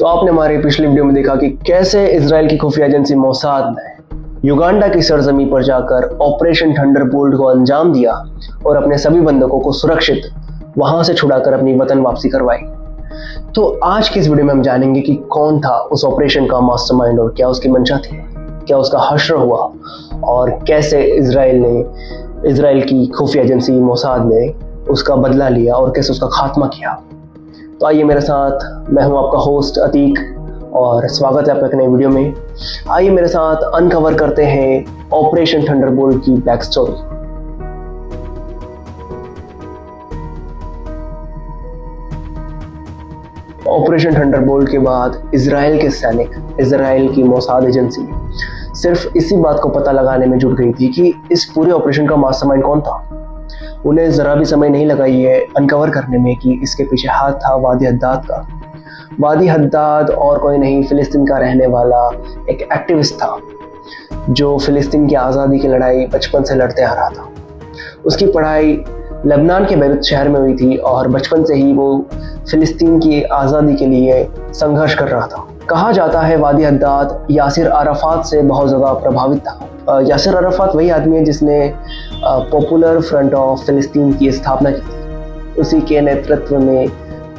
तो आपने हमारे पिछले वीडियो में देखा कि कैसे इजराइल की खुफिया एजेंसी मोसाद ने युगांडा की सरजमी पर जाकर ऑपरेशन थंडरबोल्ट को अंजाम दिया और अपने सभी बंधकों को सुरक्षित वहां से छुड़ाकर अपनी वतन वापसी करवाई। तो आज की इस वीडियो में हम जानेंगे कि कौन था उस ऑपरेशन का मास्टरमाइंड और क्या उसकी मंशा थी, क्या उसका हश्र हुआ और कैसे इजराइल की खुफिया एजेंसी मोसाद ने उसका बदला लिया और कैसे उसका खात्मा किया। तो आइए मेरे साथ, मैं हूं आपका होस्ट अतीक और स्वागत है आपका एक नए वीडियो में। आइए मेरे साथ अनकवर करते हैं ऑपरेशन थंडरबोल्ट की बैक स्टोरी। ऑपरेशन थंडरबोल्ट के बाद इजराइल के सैनिक, इजराइल की मोसाद एजेंसी सिर्फ इसी बात को पता लगाने में जुट गई थी कि इस पूरे ऑपरेशन का मास्टरमाइंड कौन था। उन्हें जरा भी समय नहीं लगा ये अनकवर करने में कि इसके पीछे हाथ था वादी हद्दाद का। वादी हद्दाद और कोई नहीं, फिलिस्तीन का रहने वाला एक एक्टिविस्ट था जो फिलिस्तीन की आज़ादी की लड़ाई बचपन से लड़ते आ रहा था। उसकी पढ़ाई लेबनान के बैरूत शहर में हुई थी और बचपन से ही वो फिलिस्तीन की आज़ादी के लिए संघर्ष कर रहा था। कहा जाता है वादी हद्दाद यासिर अराफात से बहुत ज़्यादा प्रभावित था। यासिर अराफात वही आदमी है जिसने पॉपुलर फ्रंट ऑफ फिलिस्तीन की स्थापना की थी। उसी के नेतृत्व में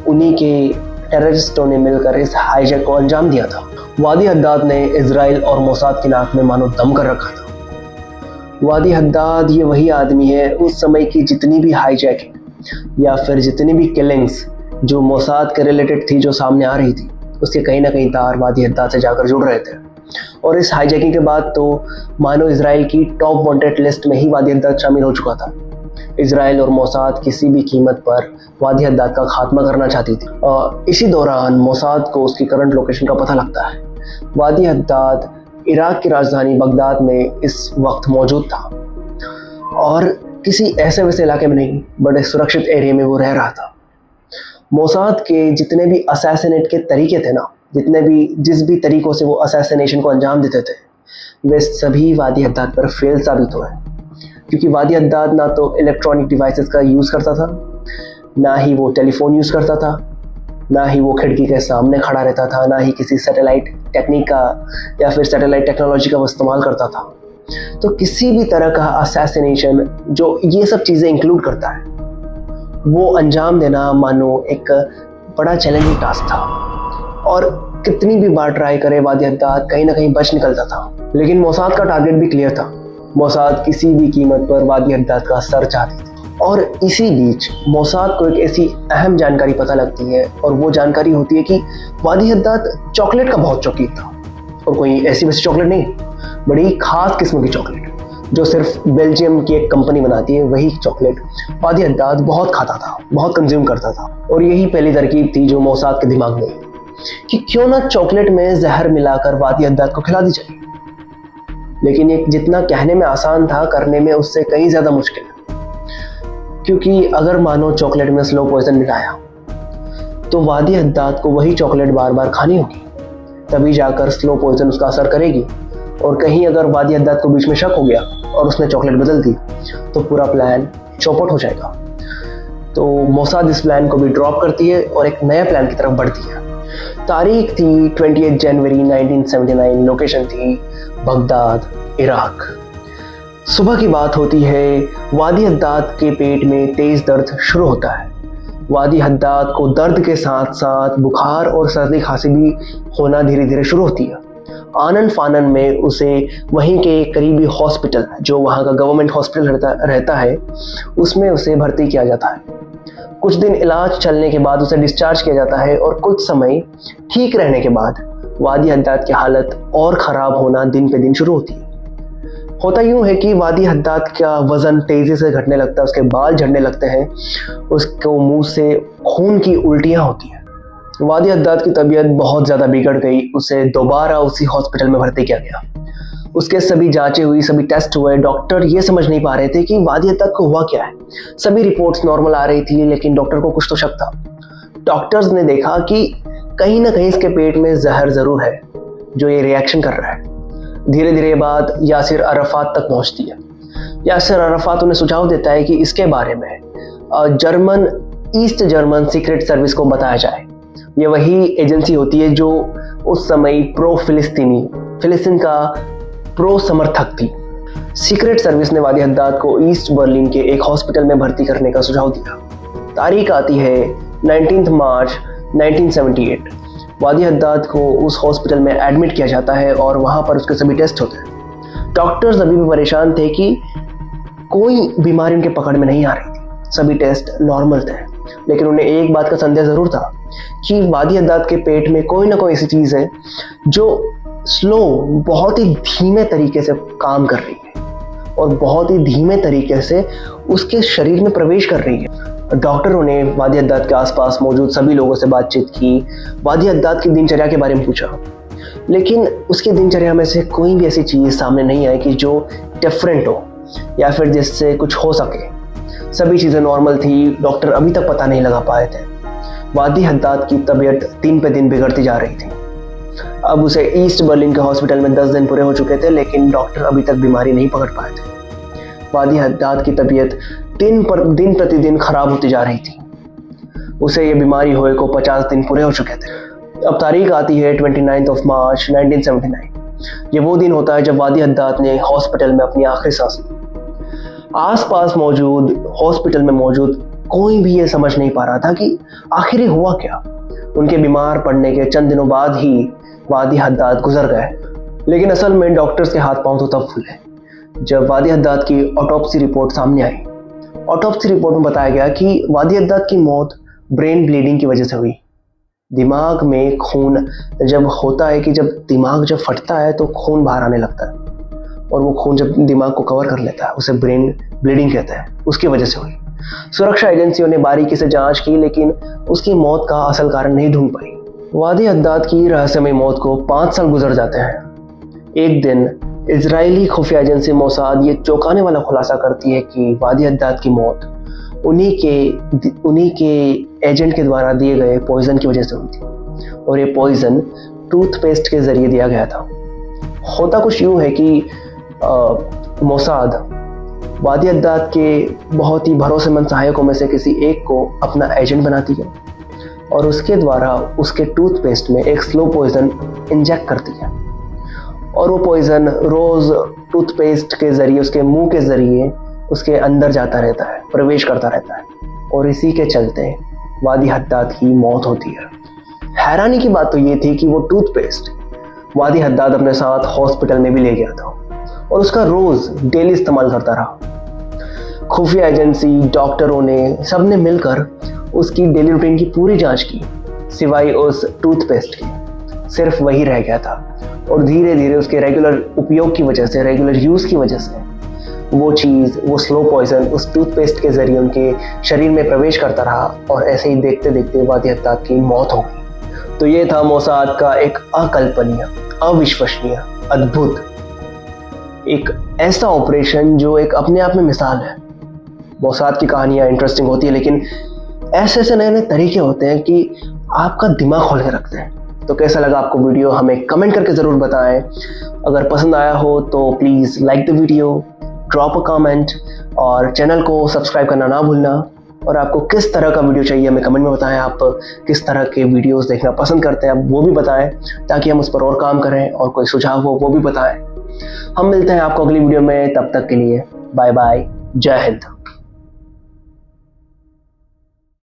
उन्हीं के टेररिस्टों ने मिलकर इस हाईजैक को अंजाम दिया था। वादी हद्दाद ने इजराइल और मोसाद की नाक में मानो दम कर रखा था। वादी हद्दाद ये वही आदमी है उस समय की जितनी भी हाईजैकिंग या फिर जितनी भी किलिंग्स जो मोसाद के रिलेटेड थी जो सामने आ रही थी, उसके कहीं ना कहीं तार वादी हद्दाद से जाकर जुड़ रहे थे। और इस हाईजैकिंग के बाद तो मानो इजराइल की टॉप वांटेड लिस्ट में ही वादी हद्दाद शामिल हो चुका था। इजराइल और मोसाद किसी भी कीमत पर वादी हद्दाद का खात्मा करना चाहती थी। इसी दौरान मोसाद को उसकी करंट लोकेशन का पता लगता है। वादी हद्दाद इराक की राजधानी बगदाद में इस वक्त मौजूद था और किसी ऐसे वैसे इलाके में नहीं, बड़े सुरक्षित एरिया में वो रह रहा था। मोसाद के जितने भी असैसिनेट के तरीके थे ना, जिस भी तरीकों से वो असैसिनेशन को अंजाम देते थे, वे सभी वादी हद्दाद पर फेल साबित हुए। क्योंकि वादी हद्दाद ना तो इलेक्ट्रॉनिक डिवाइसेस का यूज़ करता था, ना ही वो टेलीफोन यूज़ करता था, ना ही वो खिड़की के सामने खड़ा रहता था, ना ही किसी सैटेलाइट टेक्निक का या फिर सैटेलाइट टेक्नोलॉजी का वो इस्तेमाल करता था। तो किसी भी तरह का असैसिनेशन जो ये सब चीज़ें इंक्लूड करता है, वो अंजाम देना मानो एक बड़ा चैलेंजिंग टास्क था। और कितनी भी बार ट्राई करे वादी हद्दाद कहीं ना कहीं बच निकलता था। लेकिन मोसाद का टारगेट भी क्लियर था। मोसाद किसी भी कीमत पर वादी हद्दाद का सर चाहती थी। और इसी बीच मोसाद को एक ऐसी अहम जानकारी पता लगती है और वो जानकारी होती है कि वादी हद्दाद चॉकलेट का बहुत शौकीन था। और कोई ऐसी वैसी चॉकलेट नहीं, बड़ी खास किस्म की चॉकलेट जो सिर्फ बेल्जियम की एक कंपनी बनाती है, वही चॉकलेट वादी हद्दाद बहुत खाता था, बहुत कंज्यूम करता था। और यही पहली तरकीब थी जो मोसाद के दिमाग में कि क्यों ना चॉकलेट में जहर मिलाकर वादी हद्दाद को खिला दी जाए। लेकिन ये जितना कहने में आसान था, करने में उससे कहीं ज्यादा मुश्किल। क्योंकि अगर मानो चॉकलेट में स्लो पॉइजन मिलाया तो वादी हद्दाद को वही चॉकलेट बार बार खानी होगी, तभी जाकर स्लो पॉइजन उसका असर करेगी। और कहीं अगर वादी हद्दाद को बीच में शक हो गया और उसने चॉकलेट बदल दी तो पूरा प्लान चौपट हो जाएगा। तो मोसाद इस प्लान को भी ड्रॉप करती है और एक नया प्लान की तरफ बढ़ती है। तारीख थी 28 जनवरी 1979, लोकेशन थी बगदाद, इराक। सुबह की बात होती है। वादी हद्दाद के पेट में तेज दर्द शुरू होता है। वादी हद्दाद को दर्द के साथ साथ बुखार और सर्दी खांसी भी होना धीरे धीरे शुरू होती है। आनन फानन में उसे वहीं के करीबी हॉस्पिटल, जो वहाँ का गवर्नमेंट हॉस्पिटल रहता है, उसमें उसे भर्ती किया जाता है। कुछ दिन इलाज चलने के बाद उसे डिस्चार्ज किया जाता है और कुछ समय ठीक रहने के बाद वादी हद्दाद की हालत और ख़राब होना दिन पे दिन शुरू होती है। होता यूँ है कि वादी हद्दाद का वज़न तेज़ी से घटने लगता है, उसके बाल झड़ने लगते हैं, उसको मुंह से खून की उल्टियाँ होती हैं। वादी हद्दाद की तबीयत बहुत ज़्यादा बिगड़ गई। उसे दोबारा उसी हॉस्पिटल में भर्ती किया गया। उसके सभी जांचें हुई, सभी टेस्ट हुए। डॉक्टर ये समझ नहीं पा रहे थे कि वादी हद्दाद को हुआ क्या है। सभी रिपोर्ट्स नॉर्मल आ रही थी, लेकिन डॉक्टर को कुछ तो शक था। डॉक्टर्स ने देखा कि कहीं ना कहीं इसके पेट में जहर ज़रूर है जो ये रिएक्शन कर रहा है। धीरे धीरे बात यासिर अराफात तक पहुंचती है। यासिर अराफात उन्हें सुझाव देता है कि इसके बारे में ईस्ट जर्मन सीक्रेट सर्विस को बताया जाए। ये वही एजेंसी होती है जो उस समय फिलिस्तीन का प्रो समर्थक थी। सीक्रेट सर्विस ने वादी हद्दाद को ईस्ट बर्लिन के एक हॉस्पिटल में भर्ती करने का सुझाव दिया। तारीख आती है 19 मार्च 1978। वादी हद्दाद को उस हॉस्पिटल में एडमिट किया जाता है और वहाँ पर उसके सभी टेस्ट होते हैं। डॉक्टर्स अभी भी परेशान थे कि कोई बीमारी उनके पकड़ में नहीं आ रही थी। सभी टेस्ट नॉर्मल थे, लेकिन उन्हें एक बात का संदेह ज़रूर था कि वादी हद्दाद के पेट में कोई ना कोई ऐसी चीज़ है जो बहुत ही धीमे तरीके से काम कर रही है और बहुत ही धीमे तरीके से उसके शरीर में प्रवेश कर रही है। डॉक्टरों ने वादी हद्दाद के आसपास मौजूद सभी लोगों से बातचीत की, वादी हद्दाद की दिनचर्या के बारे में पूछा, लेकिन उसकी दिनचर्या में से कोई भी ऐसी चीज़ सामने नहीं आई कि जो डिफरेंट हो या फिर जिससे कुछ हो सके। सभी चीज़ें नॉर्मल थी। डॉक्टर अभी तक पता नहीं लगा पाए थे। वादी हद्दाद की तबीयत दिन पे दिन बिगड़ती जा रही थी। अब उसे ईस्ट बर्लिन के हॉस्पिटल में 10 दिन पूरे हो चुके थे, लेकिन डॉक्टर अभी तक बीमारी नहीं पकड़ पाए थे। वादी हद्दाद की तबीयत दिन प्रतिदिन खराब होती जा रही थी। उसे ये बीमारी हुए को 50 दिन पूरे हो चुके थे। अब तारीख आती है 29 मार्च 1979। ये वो दिन होता है जब वादी हद्दाद ने हॉस्पिटल में अपनी आखिरी सांस ली। आसपास हॉस्पिटल में मौजूद कोई भी ये समझ नहीं पा रहा था कि आखिर हुआ क्या। उनके बीमार पड़ने के चंद दिनों बाद ही वादी हद्दाद गुजर गए, लेकिन असल में डॉक्टर्स के हाथ पांव तो तब फूले जब वादी हद्दाद की ऑटोप्सी रिपोर्ट सामने आई। ऑटोप्सी रिपोर्ट में बताया गया कि वादी हद्दाद की मौत ब्रेन ब्लीडिंग की वजह से हुई। दिमाग में खून जब होता है कि जब दिमाग जब फटता है तो खून बाहर आने लगता है, और वो खून जब दिमाग को कवर कर लेता है उसे ब्रेन ब्लीडिंग कहते हैं। उसकी वजह से हुई। सुरक्षा एजेंसियों ने बारीकी से जांच की, लेकिन उसकी मौत का असल कारण नहीं ढूंढ पाई। वादी हद्दाद की रहस्यमय मौत को 5 साल गुजर जाते हैं। एक दिन इजरायली खुफिया एजेंसी मोसाद ये चौंकाने वाला खुलासा करती है कि वादी हद्दाद की मौत उन्हीं के एजेंट के द्वारा दिए गए पॉइजन की वजह से हुई थी, और ये पॉइजन टूथपेस्ट के जरिए दिया गया था। होता कुछ यूँ है कि मोसाद वादी हद्दाद के बहुत ही भरोसेमंद सहायकों में से किसी एक को अपना एजेंट बनाती है और उसके द्वारा उसके टूथपेस्ट में एक स्लो पॉइजन इंजेक्ट करती है, और वो पॉइजन रोज़ टूथपेस्ट के ज़रिए उसके मुंह के ज़रिए उसके अंदर जाता रहता है, प्रवेश करता रहता है, और इसी के चलते वादी हद्दाद की मौत होती है। हैरानी की बात तो ये थी कि वो टूथपेस्ट वादी हद्दाद अपने साथ हॉस्पिटल में भी ले गया था और उसका रोज़ डेली इस्तेमाल करता रहा। खुफिया एजेंसी, डॉक्टरों ने सबने मिलकर उसकी डेली रूटीन की पूरी जांच की, सिवाय उस टूथपेस्ट के। सिर्फ वही रह गया था, और धीरे धीरे उसके रेगुलर उपयोग की वजह से, रेगुलर यूज़ की वजह से वो स्लो पॉइजन उस टूथपेस्ट के जरिए उनके शरीर में प्रवेश करता रहा, और ऐसे ही देखते देखते वादी हद्दाद की मौत हो गई। तो ये था मोसाद का एक अकल्पनीय, अविश्वसनीय, अद्भुत, एक ऐसा ऑपरेशन जो एक अपने आप में मिसाल है। मोसाद की कहानियाँ इंटरेस्टिंग होती है, लेकिन ऐसे नए नए तरीके होते हैं कि आपका दिमाग खोल के रखते हैं। तो कैसा लगा आपको वीडियो, हमें कमेंट करके ज़रूर बताएं। अगर पसंद आया हो तो please like the video, drop a comment, और चैनल को सब्सक्राइब करना ना भूलना। और आपको किस तरह का वीडियो चाहिए हमें कमेंट में बताएं। आप किस तरह के वीडियोस देखना पसंद करते हैं, आप वो भी बताएं, ताकि हम उस पर और काम करें, और कोई सुझाव हो वो भी बताएं। हम मिलते हैं आपको अगली वीडियो में, तब तक के लिए बाय बाय, जय हिंद।